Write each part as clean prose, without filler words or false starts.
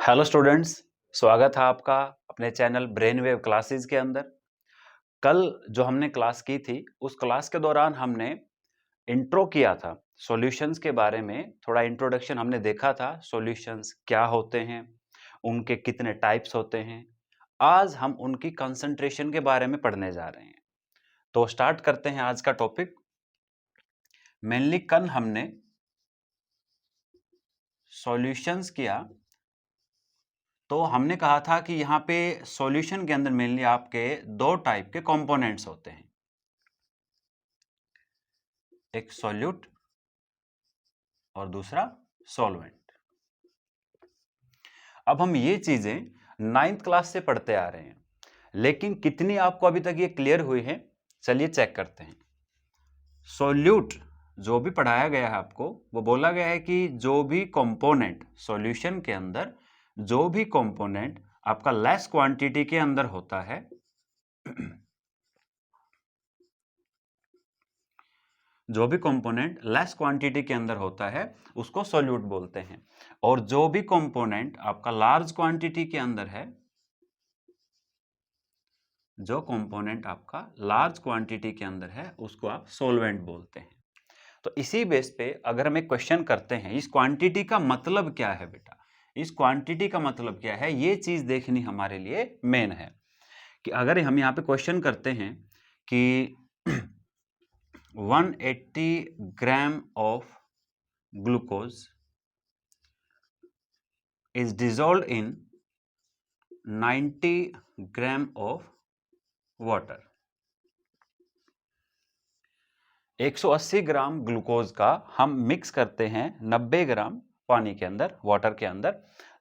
Hello students, स्वागत है आपका अपने चैनल ब्रेन वेव क्लासेस के अंदर। कल जो हमने क्लास की थी उस क्लास के दौरान हमने इंट्रो किया था सॉल्यूशंस के बारे में। थोड़ा इंट्रोडक्शन हमने देखा था, सॉल्यूशंस क्या होते हैं, उनके कितने टाइप्स होते हैं। आज हम उनकी कंसंट्रेशन के बारे में पढ़ने जा रहे हैं। तो स्टार्ट करते हैं आज का टॉपिक। मेनली कल हमने सॉल्यूशंस किया, तो हमने कहा था कि यहाँ पे सॉल्यूशन के अंदर मेनली आपके दो टाइप के कंपोनेंट्स होते हैं, एक सॉल्यूट और दूसरा सॉल्वेंट। अब हम ये चीजें 9th क्लास से पढ़ते आ रहे हैं, लेकिन कितनी आपको अभी तक ये क्लियर हुई है, चलिए चेक करते हैं। सॉल्यूट जो भी पढ़ाया गया है आपको, वो बोला गया है कि जो भी कंपोनेंट सॉल्यूशन के अंदर, जो भी कंपोनेंट आपका लेस क्वांटिटी के अंदर होता है जो भी कंपोनेंट लेस क्वांटिटी के अंदर होता है उसको सॉल्यूट बोलते हैं, और जो भी कंपोनेंट आपका लार्ज क्वांटिटी के अंदर है, जो कंपोनेंट आपका लार्ज क्वांटिटी के अंदर है उसको आप सॉल्वेंट बोलते हैं। तो इसी बेस पे अगर हम एक क्वेश्चन करते हैं, इस क्वांटिटी का मतलब क्या है बेटा, इस क्वांटिटी का मतलब क्या है, ये चीज देखनी हमारे लिए मेन है। कि अगर हम यहाँ पे क्वेश्चन करते हैं कि 180 gram of glucose is dissolved in 90 gram of water. 180 gram glucose का हम मिक्स करते हैं 90 ग्राम पानी के अंदर, वाटर के अंदर।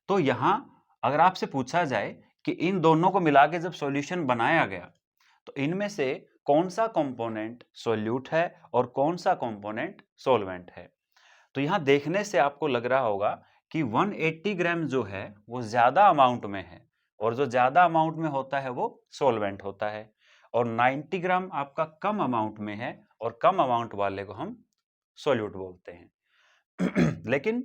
तो यहां अगर आपसे पूछा जाए कि इन दोनों को मिला के जब सॉल्यूशन बनाया गया, तो इनमें से कौन सा कंपोनेंट सॉल्यूट है और कौन सा कंपोनेंट सॉल्वेंट है। तो यहां देखने से आपको लग रहा होगा कि 180 ग्राम जो है वो ज्यादा अमाउंट में है, और जो ज्यादा अमाउंट में होता है वो सॉल्वेंट होता है, और 90 ग्राम आपका कम अमाउंट में है, और कम अमाउंट वाले को हम सॉल्यूट बोलते हैं। लेकिन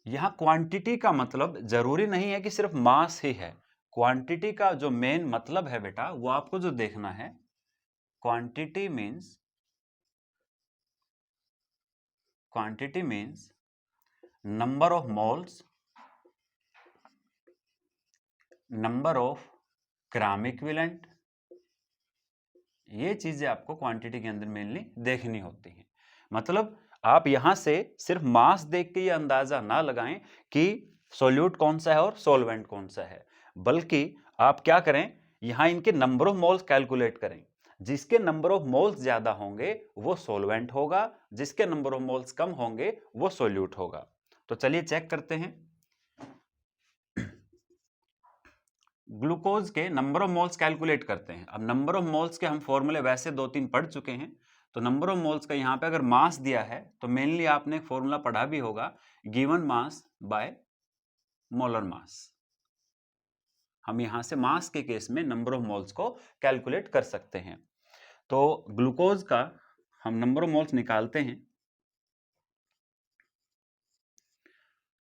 यहां क्वांटिटी का मतलब जरूरी नहीं है कि सिर्फ मास ही है। क्वांटिटी का जो मेन मतलब है बेटा, वो आपको जो देखना है, quantity means number of moles, number of gram equivalent. ये चीजें आपको क्वांटिटी के अंदर मेनली देखनी होती हैं। मतलब आप यहां से सिर्फ मास देख के ये अंदाजा ना लगाएं कि सॉल्यूट कौन सा है और सॉल्वेंट कौन सा है, बल्कि आप क्या करें, यहां इनके नंबर ऑफ मोल्स कैलकुलेट करें। जिसके नंबर ऑफ मोल्स ज्यादा होंगे वो सॉल्वेंट होगा, जिसके नंबर ऑफ मोल्स कम होंगे वो सॉल्यूट होगा। तो चलिए चेक करते हैं। ग्लूकोज के नंबर ऑफ मोल्स कैलकुलेट करते हैं। अब नंबर ऑफ मोल्स के हम फॉर्मूले वैसे 2-3 पढ़ चुके हैं, तो नंबर ऑफ मोल्स का यहाँ पे अगर मास दिया है तो मेनली आपने एक फॉर्मूला पढ़ा भी होगा, given mass by molar mass. हम यहां से मास के केस में नंबर ऑफ मोल्स को कैलकुलेट कर सकते हैं। तो ग्लूकोज का हम नंबर ऑफ मोल्स निकालते हैं।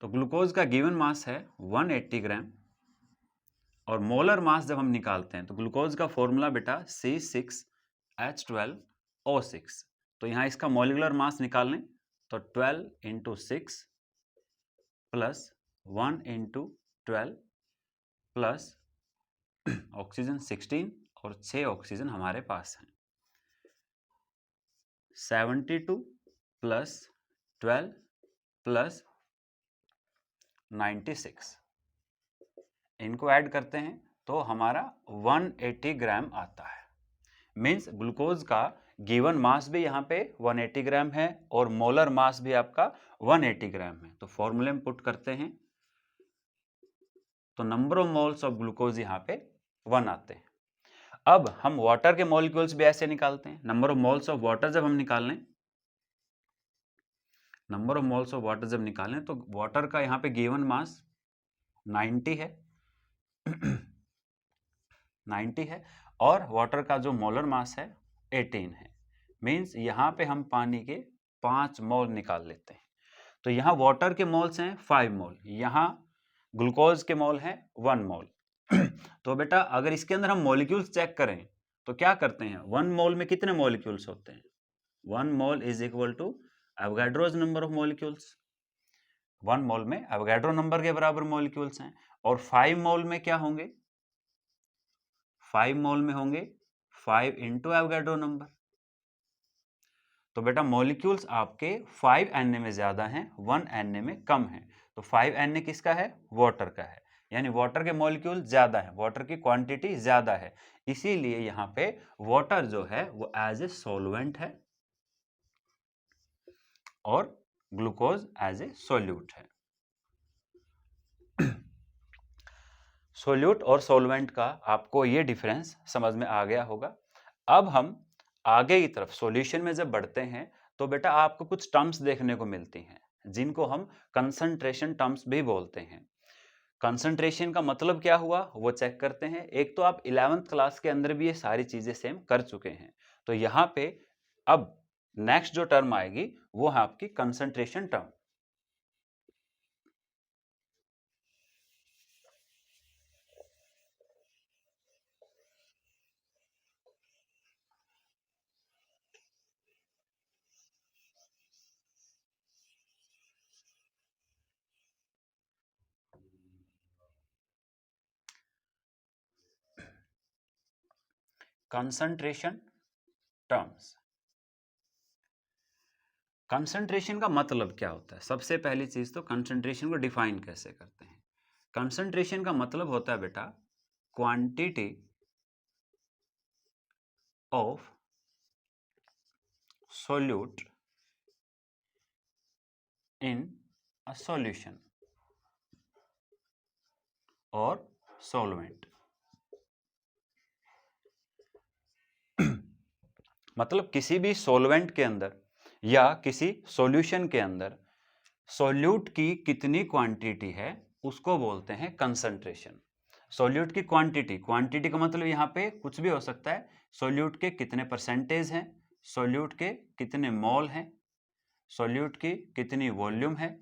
तो ग्लूकोज का गिवन मास है 180 ग्राम, और मोलर मास जब हम निकालते हैं तो ग्लूकोज का फॉर्मूला बेटा C6H12O6। तो यहां इसका मॉलिक्यूलर मास निकाल लें, तो 12 × 6 प्लस 1 × 12 प्लस ऑक्सीजन 16, और 6 ऑक्सीजन हमारे पास है। 72 प्लस 12 प्लस 96, इनको ऐड करते हैं तो हमारा 180 ग्राम आता है। मीन्स ग्लूकोज का गिवन मास भी यहाँ पे 180 ग्राम है, और मोलर मास भी आपका 180 ग्राम है। तो फॉर्मूले में पुट करते हैं तो number of moles of glucose यहाँ पे 1 आते हैं। अब हम वाटर के मॉलिक्यूल्स भी ऐसे निकालते हैं। Number of moles of water जब हम निकालें, number of moles of water जब निकालें, तो वाटर का यहाँ पे गिवन मास 90 है 90 है, और वाटर का जो मोलर मास है 18 है। मीन्स यहाँ पे हम पानी के 5 मोल निकाल लेते हैं। तो यहाँ वाटर के मोल्स हैं 5 मोल, यहाँ ग्लूकोज के मोल हैं 1 मोल। तो बेटा अगर इसके अंदर हम मॉलिक्यूल्स चेक करें तो क्या करते हैं, 1 मोल में कितने मॉलिक्यूल्स होते हैं, 1 mole is equal to Avogadro's number of molecules. 1 mole में एवोगाड्रो नंबर के बराबर मॉलिक्यूल्स हैं। और 5 मोल में क्या होंगे, 5 मोल में होंगे 5 इंटू एवोगाड्रो नंबर। तो बेटा मॉलिक्यूल्स आपके 5 Na में ज्यादा हैं, 1 Na में कम है। तो 5 Na किसका है, वाटर का है, यानी वाटर के मॉलिक्यूल ज्यादा है, वाटर की क्वांटिटी ज्यादा है, इसीलिए यहाँ पे वाटर जो है वो एज ए सॉल्वेंट है और ग्लूकोज एज ए सोल्यूट है। सोल्यूट और सॉल्वेंट का आपको ये डिफरेंस समझ में आ गया होगा। अब हम आगे की तरफ सॉल्यूशन में जब बढ़ते हैं तो बेटा आपको कुछ टर्म्स देखने को मिलती हैं जिनको हम कंसंट्रेशन टर्म्स भी बोलते हैं। कंसंट्रेशन का मतलब क्या हुआ वो चेक करते हैं। एक तो आप 11th क्लास के अंदर भी ये सारी चीजें सेम कर चुके हैं, तो यहाँ पे अब नेक्स्ट जो टर्म आएगी वो है आपकी concentration term. Concentration terms, concentration का मतलब क्या होता है, सबसे पहली चीज तो कंसंट्रेशन को डिफाइन कैसे करते हैं। कंसंट्रेशन का मतलब होता है बेटा quantity of solute in a solution और सॉल्वेंट। मतलब किसी भी सॉल्वेंट के अंदर या किसी सॉल्यूशन के अंदर सॉल्यूट की कितनी क्वांटिटी है उसको बोलते हैं कंसंट्रेशन। सॉल्यूट की क्वांटिटी, क्वांटिटी का मतलब यहाँ पे कुछ भी हो सकता है, सॉल्यूट के कितने परसेंटेज हैं, सॉल्यूट के कितने मोल हैं, सॉल्यूट की कितनी वॉल्यूम है,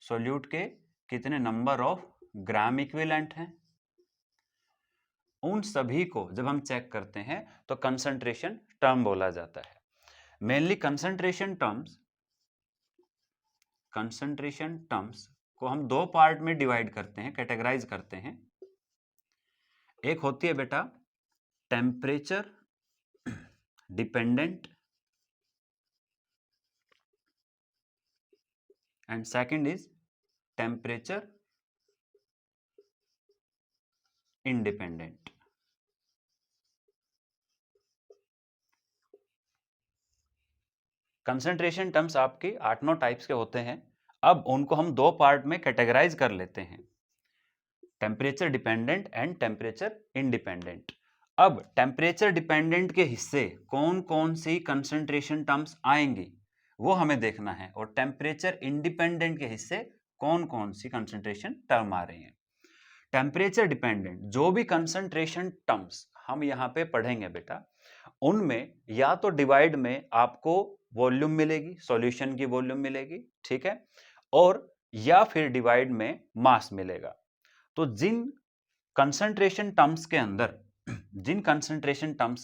सॉल्यूट के कितने नंबर ऑफ ग्राम इक्विवेलेंट हैं, उन सभी को जब हम चेक करते हैं तो कंसंट्रेशन टर्म बोला जाता है। मेनली कंसंट्रेशन टर्म्स को हम दो पार्ट में डिवाइड करते हैं, कैटेगराइज करते हैं। एक होती है बेटा temperature dependent and second is temperature independent. Concentration terms आपके 8-9 टाइप्स के होते हैं। अब उनको हम दो पार्ट में कैटेगराइज कर लेते हैं, temperature dependent and temperature independent. अब टेम्परेचर डिपेंडेंट के हिस्से कौन कौन सी कंसंट्रेशन टर्म्स आएंगी वो हमें देखना है, और टेम्परेचर इंडिपेंडेंट के हिस्से कौन कौन सी कंसंट्रेशन टर्म आ रही हैं। टेम्परेचर डिपेंडेंट जो भी कंसंट्रेशन टर्म्स हम यहाँ पे पढ़ेंगे बेटा, उनमें या तो डिवाइड में आपको वॉल्यूम मिलेगी, सॉल्यूशन की वॉल्यूम मिलेगी, ठीक है, और या फिर डिवाइड में मास मिलेगा। तो जिन कंसंट्रेशन टर्म्स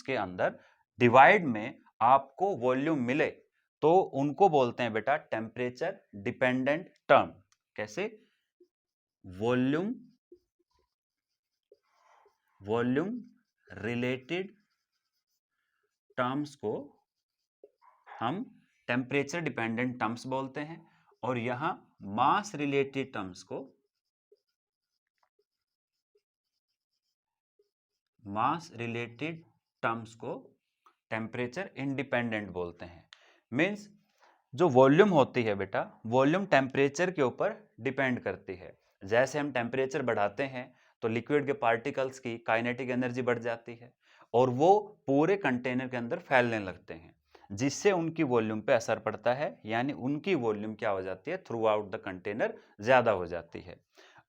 के अंदर डिवाइड में आपको वॉल्यूम मिले तो उनको बोलते हैं बेटा टेम्परेचर डिपेंडेंट टर्म। कैसे, वॉल्यूम रिलेटेड टर्म्स को हम टेम्परेचर डिपेंडेंट टर्म्स बोलते हैं, और यहां मास रिलेटेड टर्म्स को टेम्परेचर इंडिपेंडेंट बोलते हैं। मींस जो वॉल्यूम होती है बेटा, वॉल्यूम टेम्परेचर के ऊपर डिपेंड करती है। जैसे हम टेम्परेचर बढ़ाते हैं तो लिक्विड के पार्टिकल्स की काइनेटिक एनर्जी बढ़ जाती है और वो पूरे कंटेनर के अंदर फैलने लगते हैं, जिससे उनकी वॉल्यूम पे असर पड़ता है, यानी उनकी वॉल्यूम क्या हो जाती है, थ्रू आउट द कंटेनर ज्यादा हो जाती है।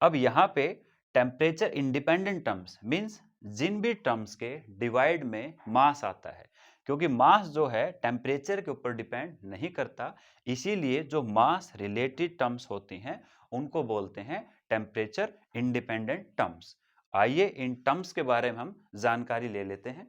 अब यहाँ पे टेम्परेचर इंडिपेंडेंट टर्म्स मींस जिन भी टर्म्स के डिवाइड में मास आता है, क्योंकि मास जो है टेम्परेचर के ऊपर डिपेंड नहीं करता, इसीलिए जो मास रिलेटेड टर्म्स होती हैं उनको बोलते हैं टेम्परेचर इंडिपेंडेंट टर्म्स। आइए इन टर्म्स के बारे में हम जानकारी ले लेते हैं।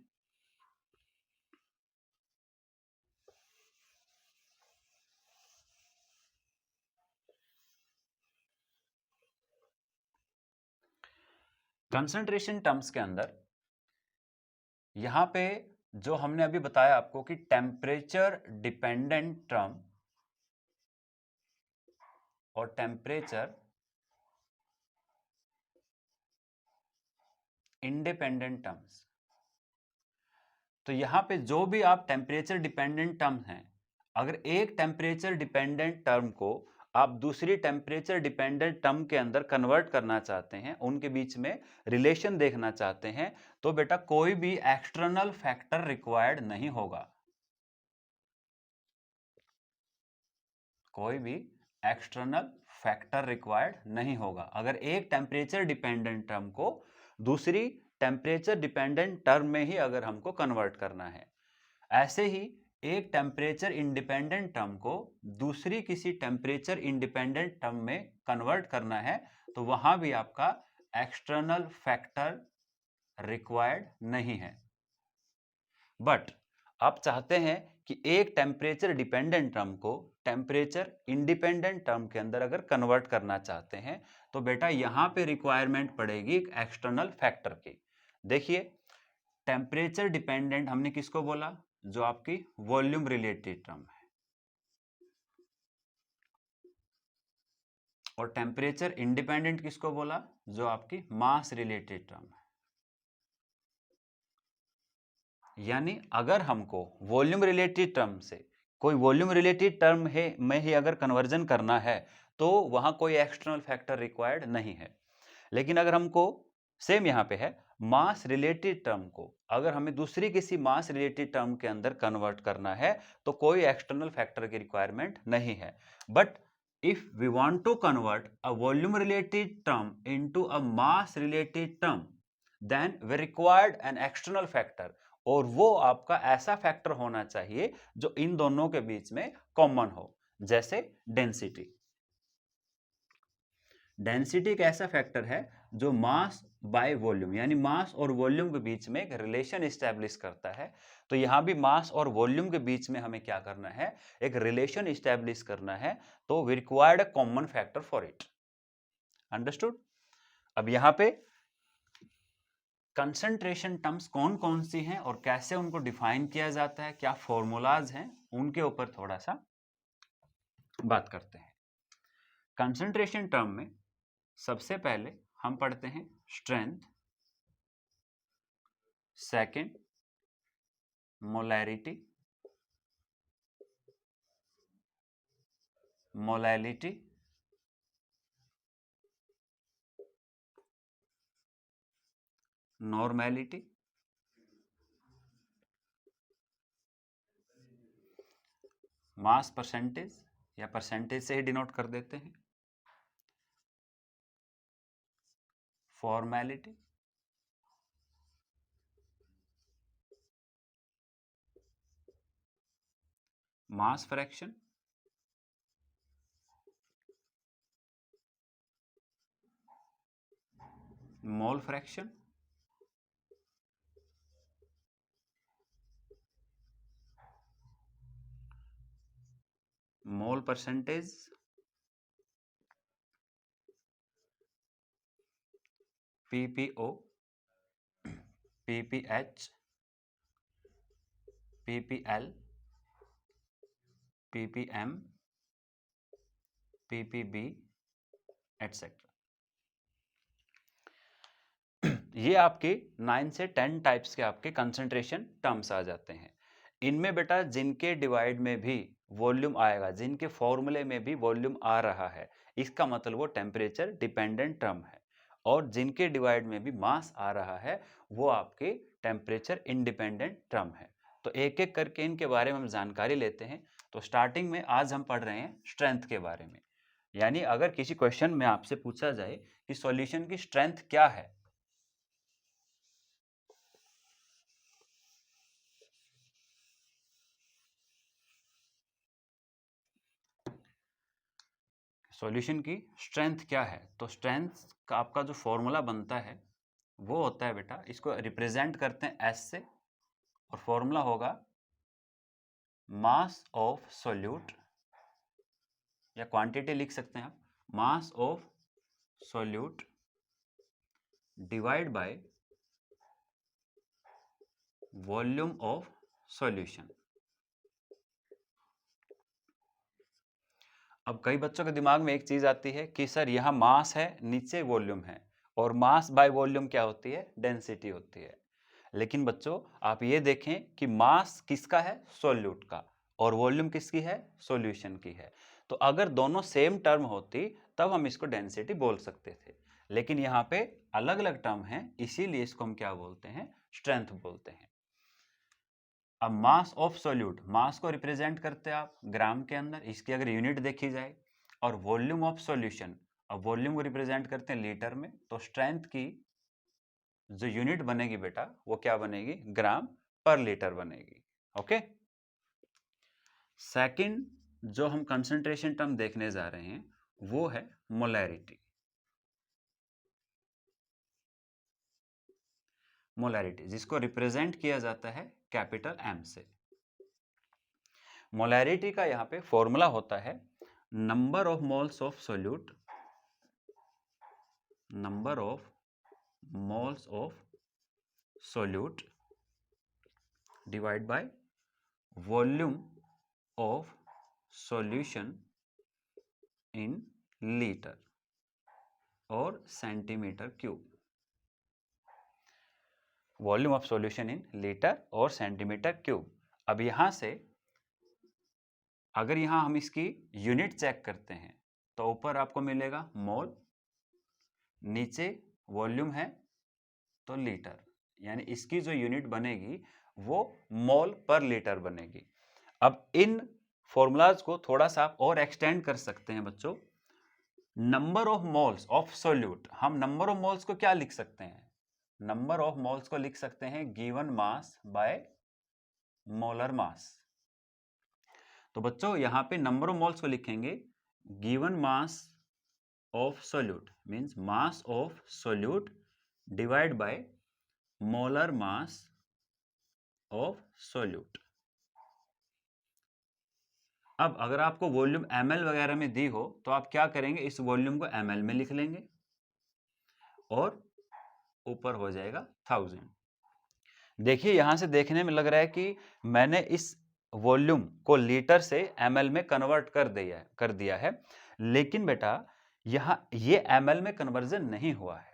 कंसंट्रेशन टर्म्स के अंदर यहां पे जो हमने अभी बताया आपको कि टेम्परेचर डिपेंडेंट टर्म और टेम्परेचर इंडिपेंडेंट टर्म्स, तो यहां पे जो भी आप टेम्परेचर डिपेंडेंट टर्म हैं, अगर एक टेम्परेचर डिपेंडेंट टर्म को आप दूसरी टेम्परेचर डिपेंडेंट टर्म के अंदर कन्वर्ट करना चाहते हैं, उनके बीच में रिलेशन देखना चाहते हैं, तो बेटा कोई भी एक्सटर्नल फैक्टर रिक्वायर्ड नहीं होगा। कोई भी एक्सटर्नल फैक्टर रिक्वायर्ड नहीं होगा अगर एक टेम्परेचर डिपेंडेंट टर्म को दूसरी टेम्परेचर डिपेंडेंट टर्म में ही अगर हमको कन्वर्ट करना है। ऐसे ही एक टेम्परेचर इंडिपेंडेंट टर्म को दूसरी किसी टेम्परेचर इंडिपेंडेंट टर्म में कन्वर्ट करना है, तो वहां भी आपका एक्सटर्नल फैक्टर रिक्वायर्ड नहीं है। बट आप चाहते हैं कि एक टेम्परेचर डिपेंडेंट टर्म को टेम्परेचर इंडिपेंडेंट टर्म के अंदर अगर कन्वर्ट करना चाहते हैं, तो बेटा यहां पे रिक्वायरमेंट पड़ेगी एक एक्सटर्नल फैक्टर की। देखिए टेम्परेचर डिपेंडेंट हमने किसको बोला, जो आपकी वॉल्यूम रिलेटेड टर्म है, और टेम्परेचर इंडिपेंडेंट किसको बोला, जो आपकी मास रिलेटेड टर्म है। यानी अगर हमको वॉल्यूम रिलेटेड टर्म से कोई वॉल्यूम रिलेटेड टर्म है में ही अगर कन्वर्जन करना है, तो वहां कोई एक्सटर्नल फैक्टर रिक्वायर्ड नहीं है। लेकिन अगर हमको सेम यहां पे है मास रिलेटेड टर्म को अगर हमें दूसरी किसी मास रिलेटेड टर्म के अंदर कन्वर्ट करना है, तो कोई एक्सटर्नल फैक्टर की रिक्वायरमेंट नहीं है। But if we want to convert a volume related term into a mass related term, then we required an external factor, और वो आपका ऐसा फैक्टर होना चाहिए जो इन दोनों के बीच में कॉमन हो, जैसे डेंसिटी। डेंसिटी एक ऐसा फैक्टर है जो मास बाय वॉल्यूम यानी मास और वॉल्यूम के बीच में एक रिलेशन एस्टैब्लिश करता है। तो यहां भी मास और वॉल्यूम के बीच में हमें क्या करना है, एक रिलेशन एस्टैब्लिश करना है, तो we required a common factor for it. Understood. अब यहां पे कंसंट्रेशन टर्म्स कौन कौन सी हैं और कैसे उनको डिफाइन किया जाता है, क्या फॉर्मूलाज हैं, उनके ऊपर थोड़ा सा बात करते हैं। कंसंट्रेशन टर्म में सबसे पहले हम पढ़ते हैं strength, second molarity, molality, normality, mass percentage या परसेंटेज से ही डिनोट कर देते हैं, formality, mass fraction, mole fraction, mole percentage, PPO, PPH, PPL, PPM, PPB etcetera. ये आपके 9 से 10 टाइप्स के आपके कंसंट्रेशन टर्म्स आ जाते हैं। इनमें बेटा जिनके डिवाइड में भी वॉल्यूम आएगा, जिनके फॉर्मूले में भी वॉल्यूम आ रहा है, इसका मतलब वो टेम्परेचर डिपेंडेंट टर्म है, और जिनके डिवाइड में भी मास आ रहा है वो आपके टेम्परेचर इंडिपेंडेंट टर्म है। तो एक एक करके इनके बारे में हम जानकारी लेते हैं। तो स्टार्टिंग में आज हम पढ़ रहे हैं स्ट्रेंथ के बारे में। यानी अगर किसी क्वेश्चन में आपसे पूछा जाए कि सॉल्यूशन की स्ट्रेंथ क्या है, सॉल्यूशन की स्ट्रेंथ क्या है, तो स्ट्रेंथ का आपका जो फॉर्मूला बनता है वो होता है बेटा, इसको रिप्रेजेंट करते हैं एस से, और फॉर्मूला होगा मास ऑफ सॉल्यूट, या क्वांटिटी लिख सकते हैं आप, mass of solute divide by volume of solution. अब कई बच्चों के दिमाग में एक चीज आती है कि सर यहाँ मास है, नीचे वॉल्यूम है, और मास बाय वॉल्यूम क्या होती है, डेंसिटी होती है। लेकिन बच्चों आप ये देखें कि मास किसका है, सॉल्यूट का, और वॉल्यूम किसकी है, सॉल्यूशन की है। तो अगर दोनों सेम टर्म होती तब हम इसको डेंसिटी बोल सकते थे, लेकिन यहाँ पे अलग अलग टर्म है, इसीलिए इसको हम क्या बोलते हैं, स्ट्रेंथ बोलते हैं। अब मास ऑफ सॉल्यूट, मास को रिप्रेजेंट करते हैं आप ग्राम के अंदर, इसकी अगर यूनिट देखी जाए, और वॉल्यूम ऑफ सॉल्यूशन, अब वॉल्यूम को रिप्रेजेंट करते हैं लीटर में, तो स्ट्रेंथ की जो यूनिट बनेगी बेटा वो क्या बनेगी, ग्राम पर लीटर बनेगी। ओके, सेकंड जो हम कंसंट्रेशन टर्म देखने जा रहे हैं वो है मोलैरिटी। मोलैरिटी जिसको रिप्रेजेंट किया जाता है कैपिटल एम से। मोलैरिटी का यहाँ पे फॉर्मूला होता है number of moles of solute, number of moles of solute divide by volume of solution in litre or centimetre cube. Volume of solution in litre or centimetre cube. अब यहां से अगर यहां हम इसकी यूनिट चेक करते हैं तो ऊपर आपको मिलेगा मोल, नीचे वॉल्यूम है तो लीटर, यानी इसकी जो यूनिट बनेगी वो मोल पर लीटर बनेगी। अब इन फॉर्मूलाज को थोड़ा सा आप और एक्सटेंड कर सकते हैं बच्चों। Number of moles of solute, हम नंबर ऑफ मोल्स को क्या लिख सकते हैं, नंबर ऑफ मोल्स को लिख सकते हैं given mass by molar mass. तो बच्चों यहां पे नंबर ऑफ मोल्स को लिखेंगे given mass of solute, means mass of solute divide by molar mass of solute. अब अगर आपको वॉल्यूम ml वगैरह में दी हो तो आप क्या करेंगे, इस वॉल्यूम को ml में लिख लेंगे और ऊपर हो जाएगा 1000। देखिए यहां से देखने में लग रहा है कि मैंने इस वॉल्यूम को लीटर से ml में कन्वर्ट कर दिया है, लेकिन बेटा यहां ये ml में कन्वर्जन नहीं हुआ है।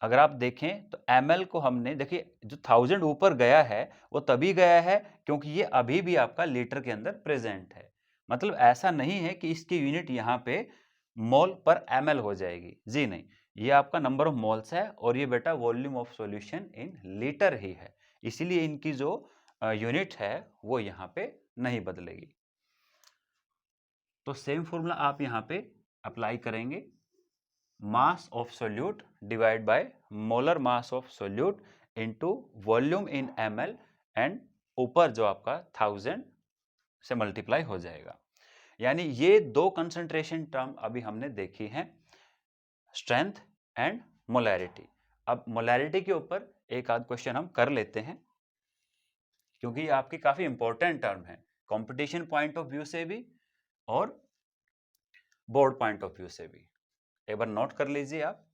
अगर आप देखें तो ml को हमने, देखिए जो 1000 ऊपर गया है वो तभी गया है क्योंकि ये अभी भी आपका लीटर के अंदर प्रेजेंट है। मतलब ऐसा नहीं है कि इसकी यूनिट यहाँ पे मोल पर ml हो जाएगी, जी नहीं, ये आपका नंबर ऑफ मोल्स है और ये बेटा volume of solution in litre ही है, इसीलिए इनकी जो यूनिट है वो यहाँ पे नहीं बदलेगी। तो सेम फॉर्मूला आप यहाँ पे अप्लाई करेंगे, मास of solute divide by molar mass of solute into volume in ml, and ऊपर जो आपका 1000 से मल्टीप्लाई हो जाएगा। यानी ये दो कंसंट्रेशन टर्म अभी हमने देखी हैं, स्ट्रेंथ एंड मोलैरिटी। अब मोलैरिटी के ऊपर एक आध क्वेश्चन हम कर लेते हैं क्योंकि ये आपकी काफी इंपॉर्टेंट टर्म है, कंपटीशन पॉइंट ऑफ व्यू से भी और बोर्ड पॉइंट ऑफ व्यू से भी। एक बार नोट कर लीजिए आप।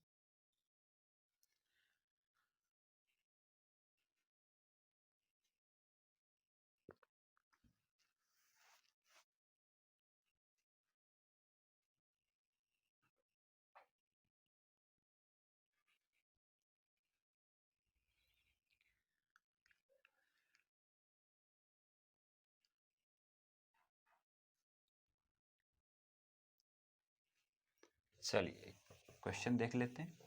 चलिए क्वेश्चन देख लेते हैं।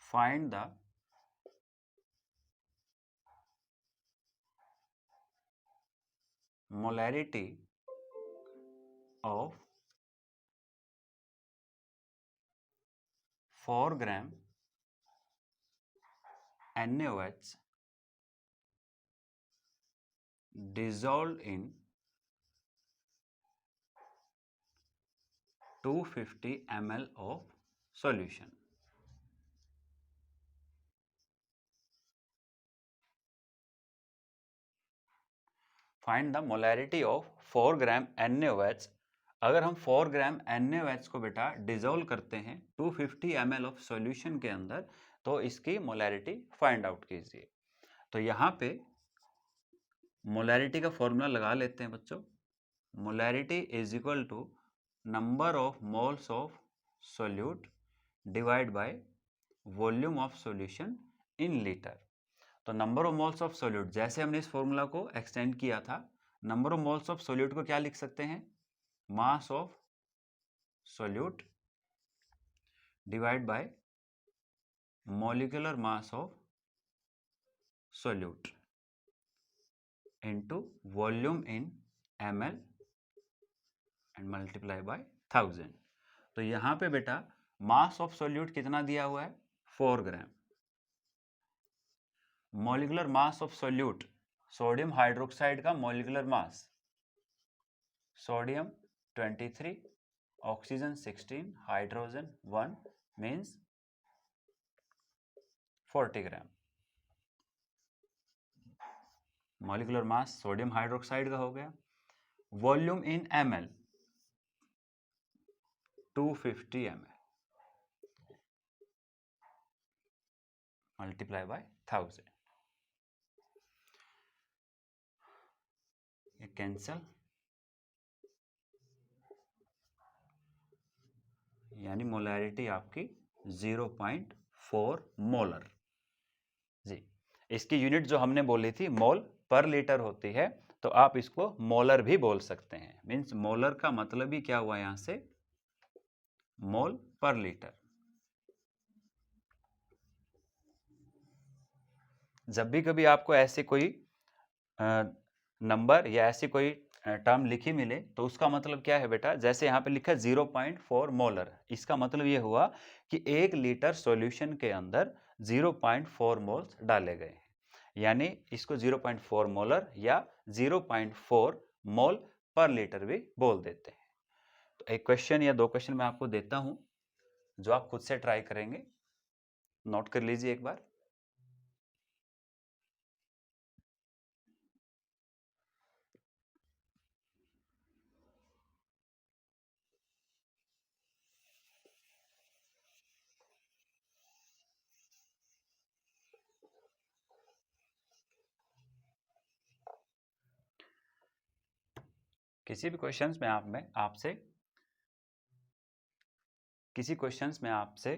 Find the molarity of 4 gram NaOH dissolved in 250 ml of solution. Find the molarity of 4 gram NaOH. अगर हम 4 ग्राम NaOH को बेटा डिजोल्व करते हैं 250 ml ऑफ सॉल्यूशन के अंदर, तो इसकी मोलैरिटी फाइंड आउट कीजिए। तो यहाँ पे मोलैरिटी का फॉर्मूला लगा लेते हैं बच्चों। Molarity is equal to number of moles of solute divide by volume of solution in litre. तो number of moles of solute, जैसे हमने इस फॉर्मूला को एक्सटेंड किया था, number of moles of solute को क्या लिख सकते हैं? Mass of solute divide by molecular mass of solute into volume in ml and multiply by 1000। तो यहां पे बेटा मास ऑफ सोल्यूट कितना दिया हुआ है? 4 gram. Molecular mass of solute, sodium hydroxide का molecular mass, sodium 23, oxygen 16, hydrogen 1 means 40 gram. Molecular mass sodium hydroxide का हो गया। Volume in ml 250 ml multiply by 1000। ये कैंसल, यानी मोलैरिटी आपकी 0.4 मोलर। जी, इसकी यूनिट जो हमने बोली थी मोल पर लीटर होती है, तो आप इसको मोलर भी बोल सकते हैं। मींस मोलर का मतलब ही क्या हुआ यहां से? मोल पर लीटर। जब भी कभी आपको ऐसे कोई नंबर या ऐसी कोई टर्म लिखी मिले, तो उसका मतलब क्या है बेटा? जैसे यहाँ पे लिखा 0.4 मोलर, इसका मतलब ये हुआ कि 1 लीटर सॉल्यूशन के अंदर 0.4 मोल्स डाले गए हैं, यानी इसको 0.4 मोलर या 0.4 मोल पर लीटर भी बोल देते हैं। तो एक क्वेश्चन या 2 क्वेश्चन मैं आपको देता हूं, जो आप खुद से ट्राई करेंगे, नोट कर लीजिए एक बार। किसी भी क्वेश्चंस में आपसे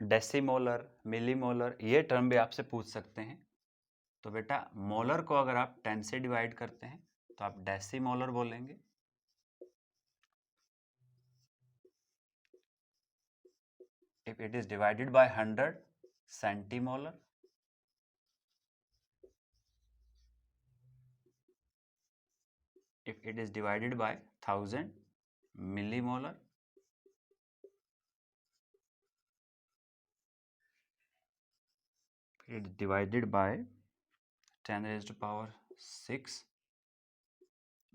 डेसीमोलर, मिलीमोलर ये टर्म भी आपसे पूछ सकते हैं। तो बेटा मोलर को अगर आप 10 से डिवाइड करते हैं तो आप डेसीमोलर बोलेंगे। If it is divided by 100, centimolar. If it is divided by 1000, millimolar. It is divided by 10 raised to power 6,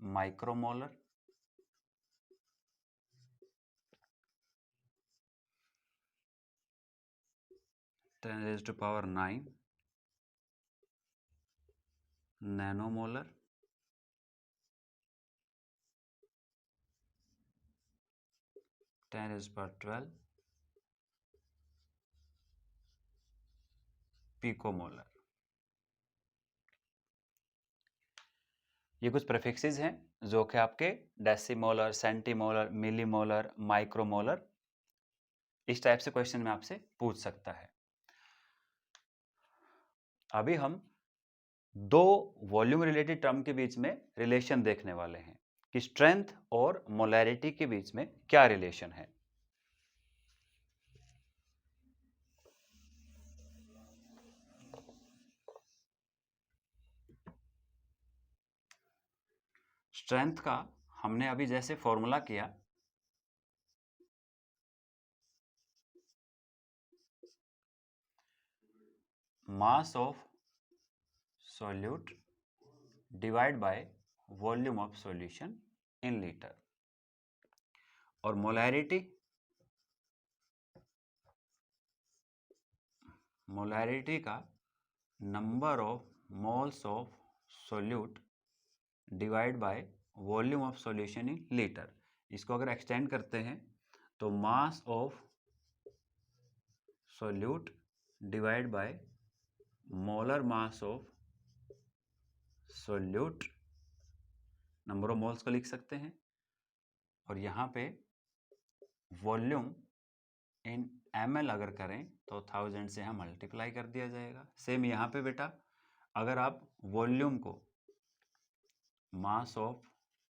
micromolar. Ten raised to power 9, nanomolar. 10 raised to power 12, picomolar. ये कुछ prefixes हैं जो कि आपके decimolar, centimolar, millimolar, micromolar इस type से question में आपसे पूछ सकता है। अभी हम 2 वॉल्यूम रिलेटेड टर्म के बीच में रिलेशन देखने वाले हैं कि स्ट्रेंथ और मोलैरिटी के बीच में क्या रिलेशन है। स्ट्रेंथ का हमने अभी जैसे फॉर्मूला किया, मास of solute divide by volume of solution in litre, और मोलैरिटी का number of moles of solute divide by volume of solution in litre. इसको अगर एक्सटेंड करते हैं तो मास of solute divide by molar mass of solute, number of moles को लिख सकते हैं, और यहाँ पे वॉल्यूम इन ml अगर करें तो 1000 से यहाँ मल्टीप्लाई कर दिया जाएगा। सेम यहाँ पे बेटा अगर आप वॉल्यूम को मास ऑफ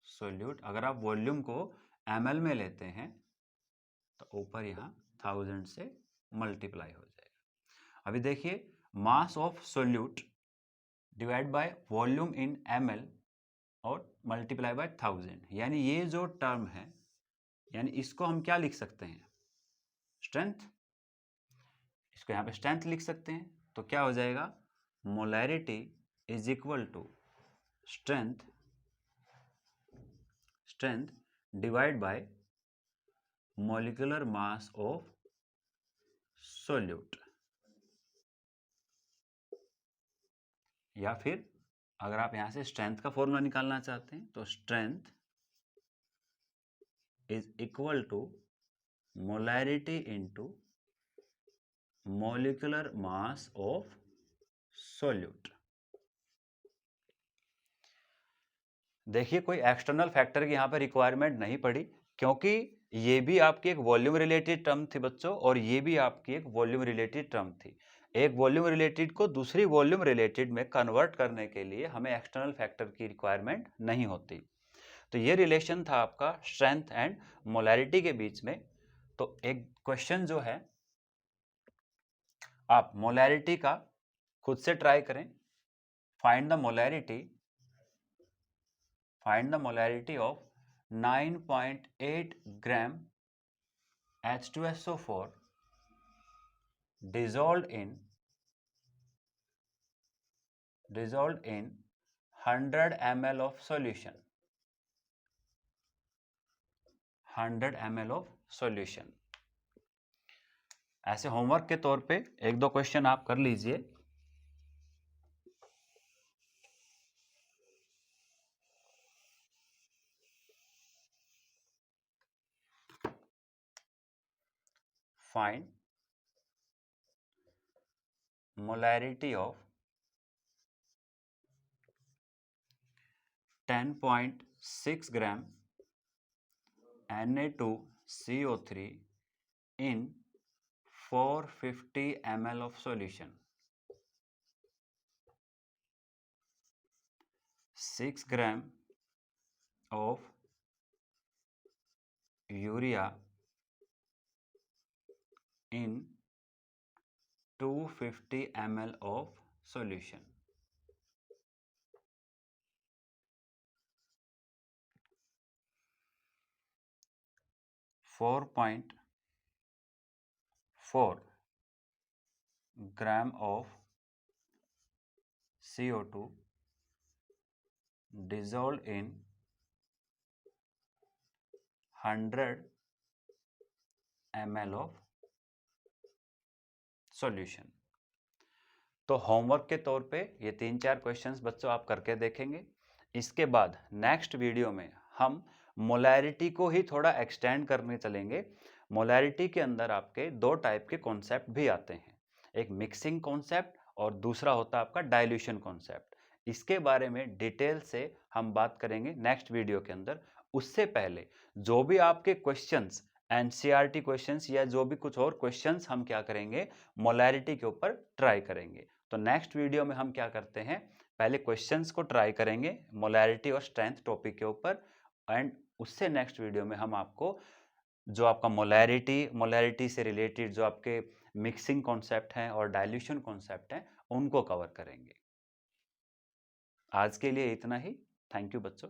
सोल्यूट अगर आप वॉल्यूम को ml में लेते हैं तो ऊपर यहाँ 1000 से मल्टीप्लाई हो जाएगा। अभी देखिए मास of solute divide by volume in ml और मल्टीप्लाई बाय 1000, यानी ये जो टर्म है, यानी इसको हम क्या लिख सकते हैं, स्ट्रेंथ। इसको यहाँ पे स्ट्रेंथ लिख सकते हैं। तो क्या हो जाएगा, molarity is equal to strength divide by molecular mass of solute. या फिर अगर आप यहां से स्ट्रेंथ का फॉर्मूला निकालना चाहते हैं तो strength is equal to molarity into molecular mass of solute. देखिए कोई एक्सटर्नल फैक्टर की यहाँ पर रिक्वायरमेंट नहीं पड़ी, क्योंकि ये भी आपकी एक वॉल्यूम रिलेटेड टर्म थी बच्चों, और ये भी आपकी एक वॉल्यूम रिलेटेड टर्म थी। एक वॉल्यूम रिलेटेड को दूसरी वॉल्यूम रिलेटेड में कन्वर्ट करने के लिए हमें एक्सटर्नल फैक्टर की रिक्वायरमेंट नहीं होती। तो ये रिलेशन था आपका स्ट्रेंथ एंड मोलैरिटी के बीच में। तो एक क्वेश्चन जो है, आप मोलैरिटी का खुद से ट्राई करें। Find the molarity of 9.8 gram H2SO4 dissolved in 100 ml of solution। 100 ml of solution। ऐसे होमवर्क के तौर पे एक दो क्वेश्चन आप कर लीजिए। Find molarity of 10.6 gram Na2CO3 in 450 ml of solution। 6 gram of urea in 250 ml of solution। Four 4 gram of CO2 dissolved in 100 ml of solution. तो होमवर्क के तौर पे ये 3-4 क्वेश्चंस बच्चों आप करके देखेंगे। इसके बाद नेक्स्ट वीडियो में हम मोलैरिटी को ही थोड़ा एक्सटेंड करने चलेंगे। मोलैरिटी के अंदर आपके दो टाइप के कॉन्सेप्ट भी आते हैं, एक मिक्सिंग कॉन्सेप्ट और दूसरा होता है आपका डाइल्यूशन कॉन्सेप्ट। इसके बारे में डिटेल से हम बात करेंगे नेक्स्ट वीडियो के अंदर। उससे पहले जो भी आपके क्वेश्चंस एनसीईआरटी क्वेश्चंस या जो भी कुछ और क्वेश्चंस हम क्या करेंगे, मोलैरिटी के ऊपर ट्राई करेंगे। तो नेक्स्ट वीडियो में हम क्या करते हैं, पहले क्वेश्चंस को ट्राई करेंगे मोलैरिटी और स्ट्रेंथ टॉपिक के ऊपर, एंड उससे नेक्स्ट वीडियो में हम आपको जो आपका मोलैरिटी से रिलेटेड जो आपके मिक्सिंग कॉन्सेप्ट हैं और डाइल्यूशन कॉन्सेप्ट हैं उनको कवर करेंगे। आज के लिए इतना ही। थैंक यू बच्चों।